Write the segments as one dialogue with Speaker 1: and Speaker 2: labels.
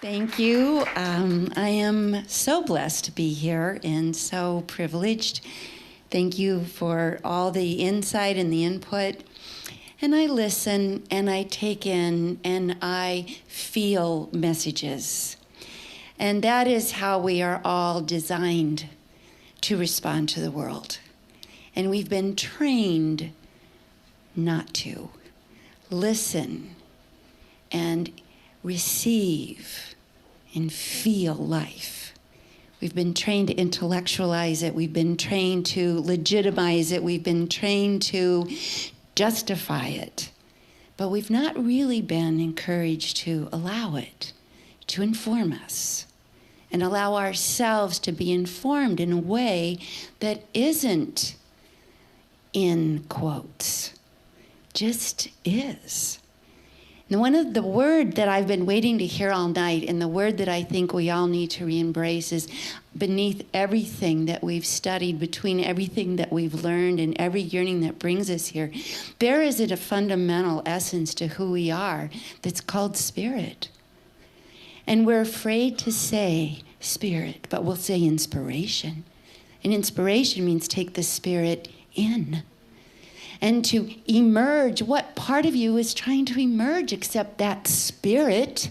Speaker 1: Thank you. I am so blessed to be here and so privileged. Thank you for all the insight and the input. And I listen and I take in and I feel messages. And that is how we are all designed to respond to the world. And we've been trained not to listen and receive and feel life. We've been trained to intellectualize it. We've been trained to legitimize it. We've been trained to justify it. But we've not really been encouraged to allow it to inform us and allow ourselves to be informed in a way that isn't in quotes, just is. And one of the word that I've been waiting to hear all night, and the word that I think we all need to re-embrace, is beneath everything that we've studied, between everything that we've learned and every yearning that brings us here, there is a fundamental essence to who we are that's called spirit. And we're afraid to say spirit, but we'll say inspiration. And inspiration means take the spirit in. And to emerge, what part of you is trying to emerge except that spirit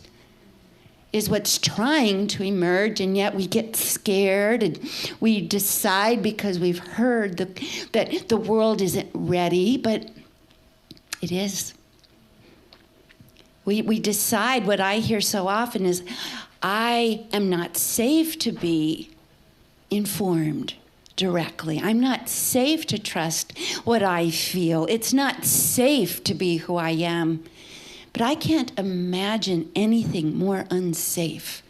Speaker 1: is what's trying to emerge, and yet we get scared and we decide because we've heard that the world isn't ready, but it is. We decide. What I hear so often is, I am not safe to be informed directly. I'm not safe to trust what I feel. It's not safe to be who I am. But I can't imagine anything more unsafe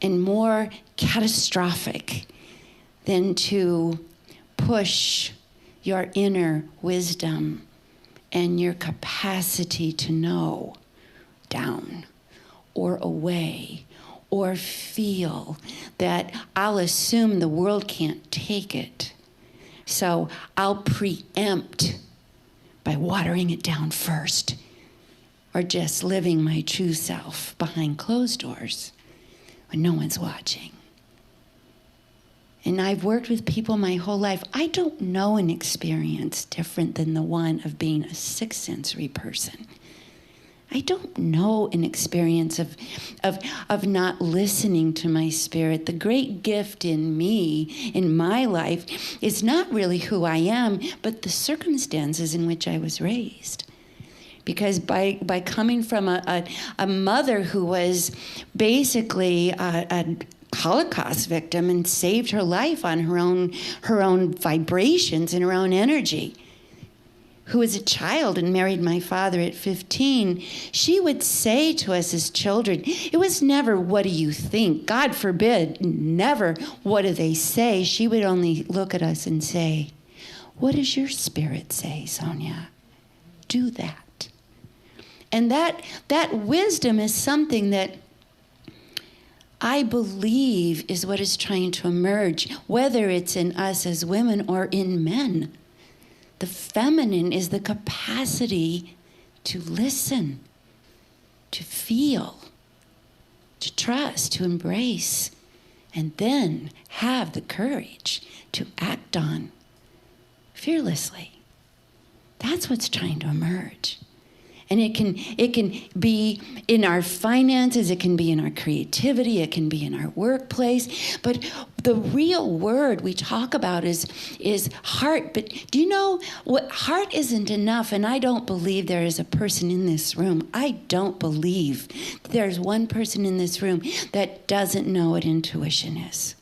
Speaker 1: and more catastrophic than to push your inner wisdom and your capacity to know down or away, or feel that I'll assume the world can't take it. So I'll preempt by watering it down first, or just living my true self behind closed doors when no one's watching. And I've worked with people my whole life. I don't know an experience different than the one of being a sixth sensory person. I don't know an experience of not listening to my spirit. The great gift in me, in my life, is not really who I am, but the circumstances in which I was raised. Because by coming from a mother who was basically a Holocaust victim and saved her life on her own vibrations and her own energy, who was a child and married my father at 15, she would say to us as children, it was never, what do you think? God forbid, never, what do they say? She would only look at us and say, what does your spirit say, Sonia? Do that. And that wisdom is something that I believe is what is trying to emerge, whether it's in us as women or in men. The feminine is the capacity to listen, to feel, to trust, to embrace, and then have the courage to act on fearlessly. That's what's trying to emerge. And it can be in our finances, it can be in our creativity, it can be in our workplace. But the real word we talk about is heart. But do you know what? Heart isn't enough, and I don't believe there is a person in this room. I don't believe there's one person in this room that doesn't know what intuition is.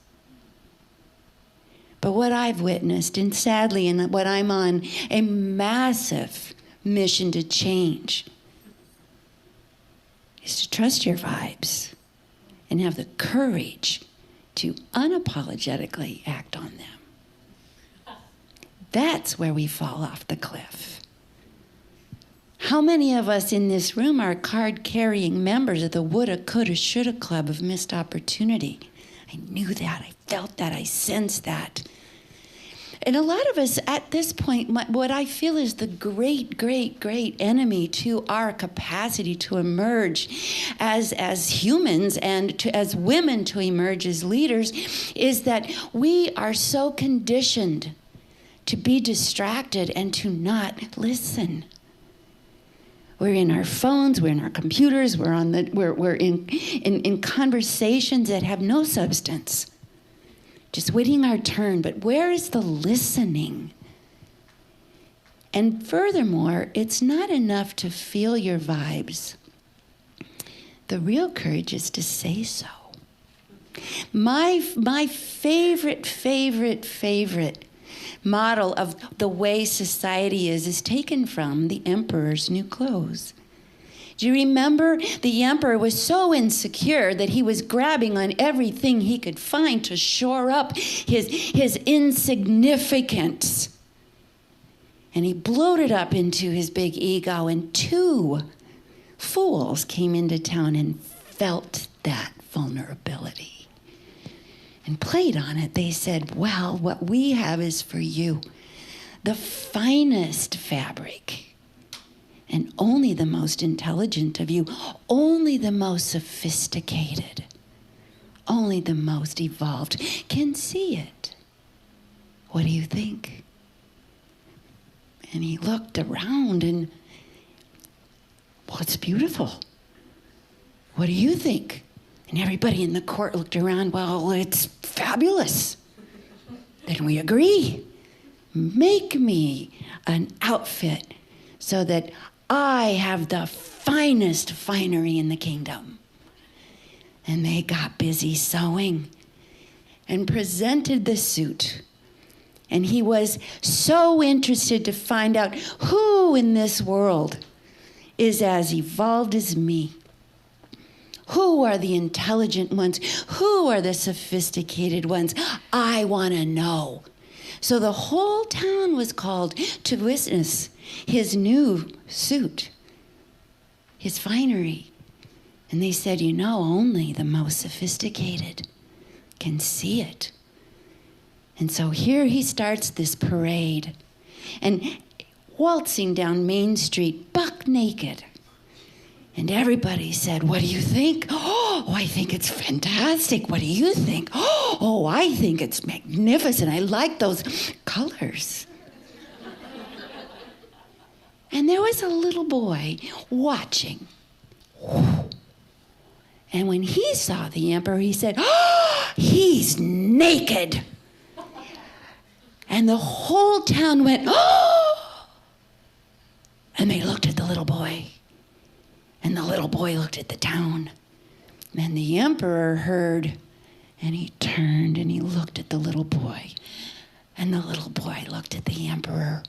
Speaker 1: But what I've witnessed, and sadly, and what I'm on a massive mission to change, is to trust your vibes and have the courage to unapologetically act on them. That's where we fall off the cliff. How many of us in this room are card-carrying members of the woulda, coulda, shoulda club of missed opportunity? I knew that, I felt that, I sensed that. And a lot of us at this point, what I feel is the great, great, great enemy to our capacity to emerge as humans and as women to emerge as leaders is that we are so conditioned to be distracted and to not listen. We're in our phones, we're in our computers, we're in conversations that have no substance. Just waiting our turn, but where is the listening? And furthermore, it's not enough to feel your vibes. The real courage is to say so. My favorite model of the way society is taken from the emperor's new clothes. Do you remember the emperor was so insecure that he was grabbing on everything he could find to shore up his insignificance? And he bloated up into his big ego, and 2 fools came into town and felt that vulnerability and played on it. They said, well, what we have is for you the finest fabric. And only the most intelligent of you, only the most sophisticated, only the most evolved can see it. What do you think? And he looked around and, well, it's beautiful. What do you think? And everybody in the court looked around, well, it's fabulous. Then we agree. Make me an outfit so that I have the finest finery in the kingdom. And they got busy sewing and presented the suit. And he was so interested to find out who in this world is as evolved as me. Who are the intelligent ones? Who are the sophisticated ones? I want to know. So the whole town was called to witness his new suit, his finery. And they said, only the most sophisticated can see it. And so here he starts this parade and waltzing down Main Street, buck naked. And everybody said, what do you think? Oh, I think it's fantastic. What do you think? Oh, I think it's magnificent. I like those colors. And there was a little boy watching. And when he saw the emperor, he said, oh, he's naked. And the whole town went, oh! And they looked at the little boy. And the little boy looked at the town. And the emperor heard, and he turned and he looked at the little boy. And the little boy looked at the emperor.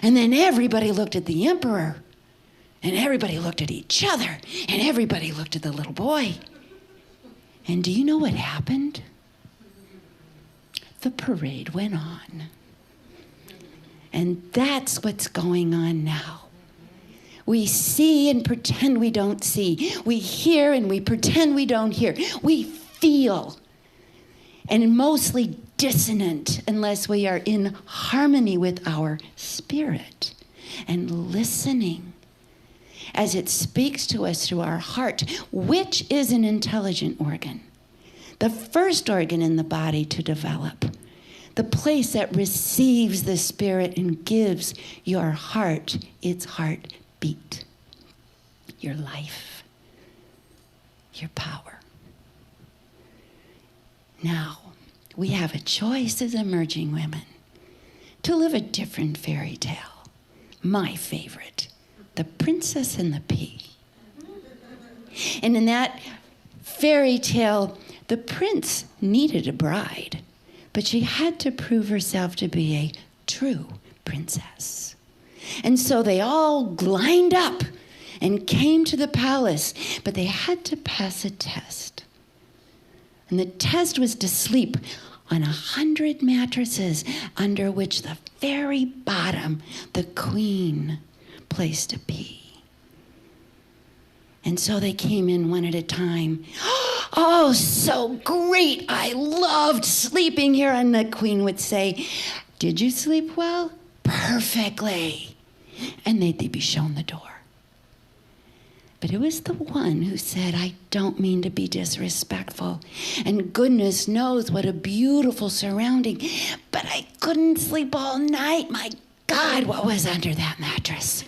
Speaker 1: And then everybody looked at the emperor. And everybody looked at each other. And everybody looked at the little boy. And do you know what happened? The parade went on. And that's what's going on now. We see and pretend we don't see. We hear and we pretend we don't hear. We feel. And mostly dissonant unless we are in harmony with our spirit and listening as it speaks to us through our heart, which is an intelligent organ. The first organ in the body to develop. The place that receives the spirit and gives your heart its heartbeat, your life, your power. Now, we have a choice as emerging women to live a different fairy tale. My favorite, The Princess and the Pea. And in that fairy tale, the prince needed a bride, but she had to prove herself to be a true princess. And so they all lined up and came to the palace, but they had to pass a test. And the test was to sleep on 100 mattresses, under which the very bottom, the queen placed a pea. And so they came in one at a time. Oh, so great. I loved sleeping here. And the queen would say, Did you sleep well? Perfectly. And they'd be shown the door. But it was the one who said, I don't mean to be disrespectful. And goodness knows what a beautiful surrounding. But I couldn't sleep all night. My God, what was under that mattress?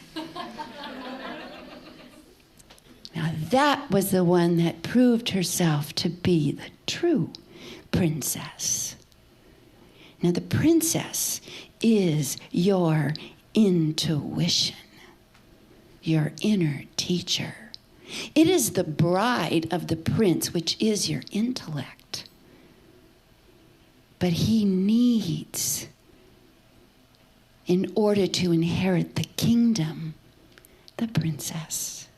Speaker 1: Now that was the one that proved herself to be the true princess. Now the princess is your intuition, your inner teacher. It is the bride of the prince, which is your intellect. But he needs, in order to inherit the kingdom, the princess.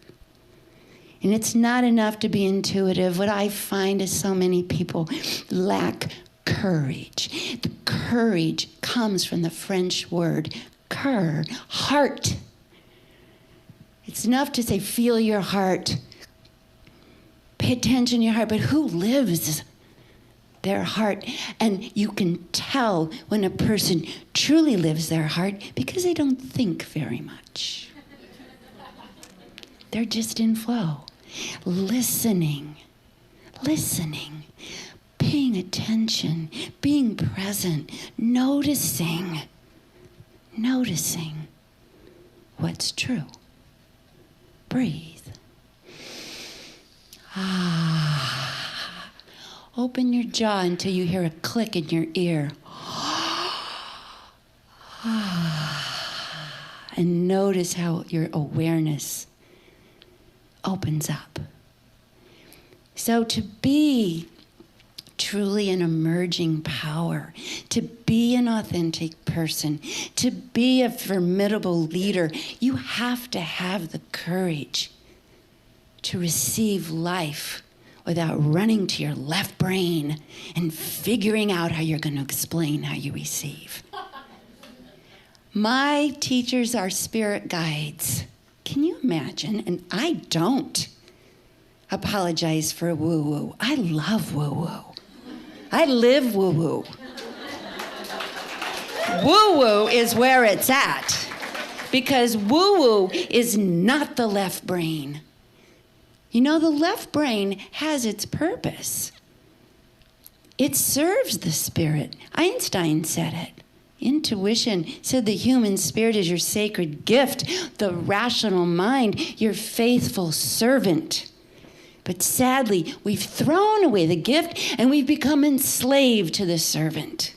Speaker 1: And it's not enough to be intuitive. What I find is so many people lack courage. The courage comes from the French word cœur, heart. It's enough to say, feel your heart. Pay attention to your heart. But who lives their heart? And you can tell when a person truly lives their heart because they don't think very much. They're just in flow. Listening, paying attention, being present, noticing what's true. Breathe. Open your jaw until you hear a click in your ear. And notice how your awareness opens up. So to be truly an emerging power, to be an authentic person, to be a formidable leader, you have to have the courage to receive life without running to your left brain and figuring out how you're going to explain how you receive. My teachers are spirit guides. Can you imagine? And I don't apologize for woo-woo. I love woo-woo. I live woo-woo. Woo-woo is where it's at. Because woo-woo is not the left brain. You know, the left brain has its purpose. It serves the spirit. Einstein said it. Intuition said the human spirit is your sacred gift, the rational mind, your faithful servant. But sadly, we've thrown away the gift and we've become enslaved to the servant.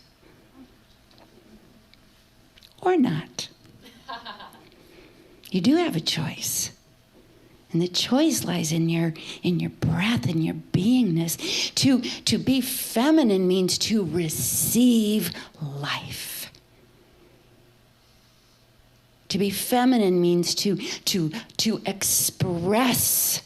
Speaker 1: Or not. You do have a choice. And the choice lies in your breath and your beingness. To be feminine means to receive life. To be feminine means to express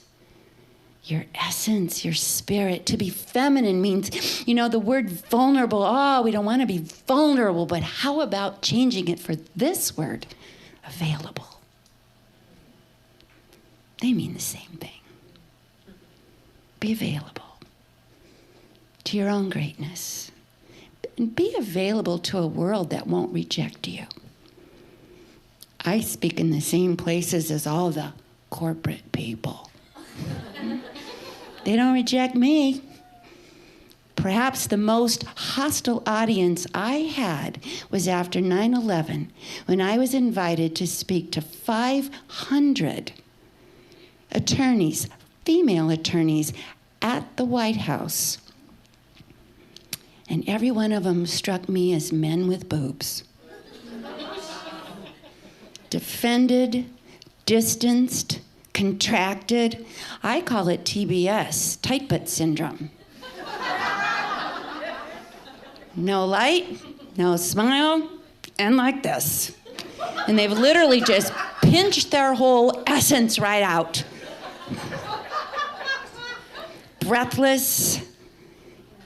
Speaker 1: your essence, your spirit. To be feminine means, you know, the word vulnerable. Oh, we don't want to be vulnerable, but how about changing it for this word, available? They mean the same thing. Be available to your own greatness. And be available to a world that won't reject you. I speak in the same places as all the corporate people. They don't reject me. Perhaps the most hostile audience I had was after 9/11, when I was invited to speak to 500 attorneys, female attorneys, at the White House. And every one of them struck me as men with boobs. Defended, distanced, contracted. I call it TBS, tight butt syndrome. No light, no smile, and like this. And they've literally just pinched their whole essence right out. Breathless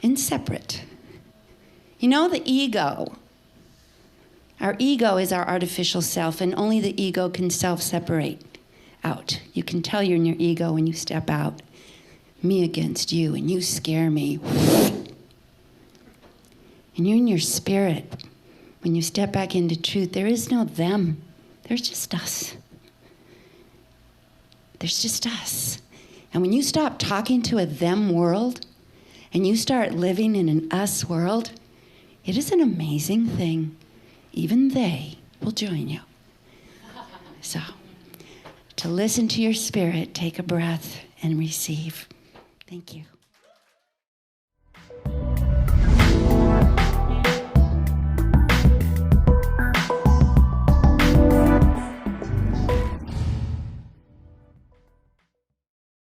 Speaker 1: and separate. You know, the ego. Our ego is our artificial self, and only the ego can self-separate out. You can tell you're in your ego when you step out. Me against you, and you scare me. And you're in your spirit, When you step back into truth, there is no them. There's just us. There's just us. And when you stop talking to a them world and you start living in an us world, it is an amazing thing. Even they will join you. So, to listen to your spirit, take a breath and receive. Thank you.